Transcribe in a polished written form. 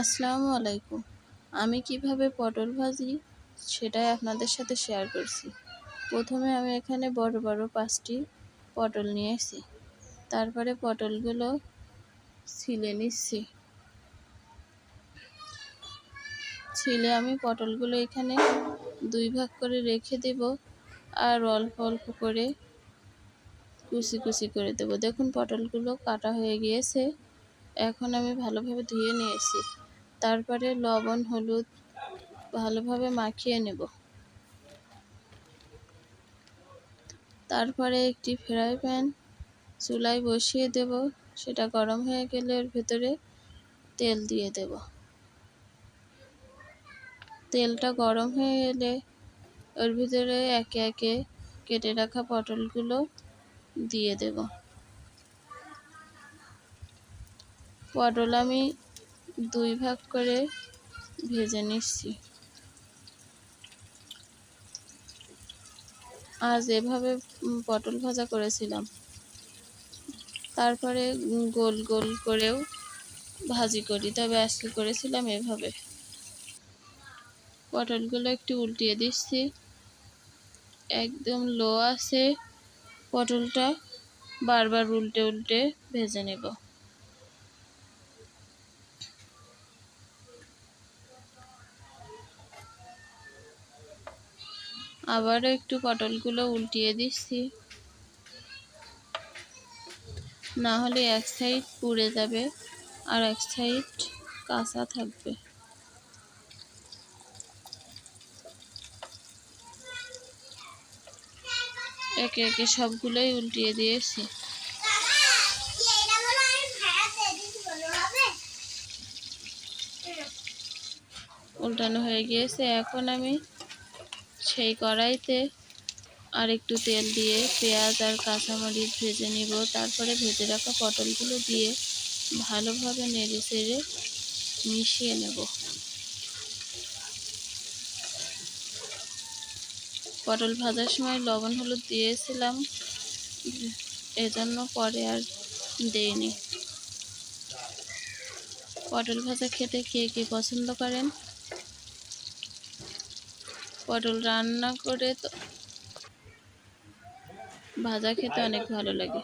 আসসালামু আলাইকুম। আমি কিভাবে পটল ভাজি সেটাই আপনাদের সাথে শেয়ার করছি। প্রথমে আমি এখানে বড় বড় 5টি পটল নিয়েছি। তারপরে পটলগুলো ছিলে নিচ্ছি। ছিলে আমি পটলগুলো এখানে 2 ভাগ করে রেখে দেব আর অল্প অল্প করে কুচি কুচি করে দেব। দেখুন পটলগুলো কাটা হয়ে গিয়েছে। এখন আমি ভালোভাবে ধুয়ে নিয়েছি। তারপরে লবণ হলুদ ভালোভাবে মাখিয়ে নেব। তারপরে একটি ফ্রাই প্যান চুলায় বসিয়ে দেব। সেটা গরম হয়ে গেলে এর ভেতরে তেল দিয়ে দেব। তেলটা গরম হয়ে এলে এর ভিতরে একে একে কেটে রাখা পটলগুলো দিয়ে দেব। পটল আমি 2 ভাগ করে ভেজে নিচ্ছি। আজ এভাবে পটল ভাজা করেছিলাম। তারপরে গোল গোল করেও ভাজি করি, তবে আজকে করেছিলাম এভাবে। পটলগুলো একটু উল্টিয়ে দিচ্ছি। একদম লো আছে পটলটা বারবার উল্টে উল্টে ভেজে নেব। আবারও একটু পটলগুলো উল্টিয়ে দিচ্ছি, না হলে এক সাইড পুড়ে যাবে আর এক সাইড কাঁচা থাকবে। একে একে সবগুলোই উল্টিয়ে দিয়েছি। উল্টানো হয়ে গিয়েছে। এখন আমি সেই কড়াইতে আর একটু তেল দিয়ে পেঁয়াজ আর কাঁচামরিচ ভেজে নিব। তারপরে ভেজে রাখা পটলগুলো দিয়ে ভালোভাবে নেড়ে চেড়ে মিশিয়ে নেব। পটল ভাজার সময় লবণ হলুদ দিয়েছিলাম, এজন্য পরে আর দেইনি। পটল ভাজা খেতে কে কে পছন্দ করেন? পটল রান্না করে তো ভাজা খেতে অনেক ভালো লাগে।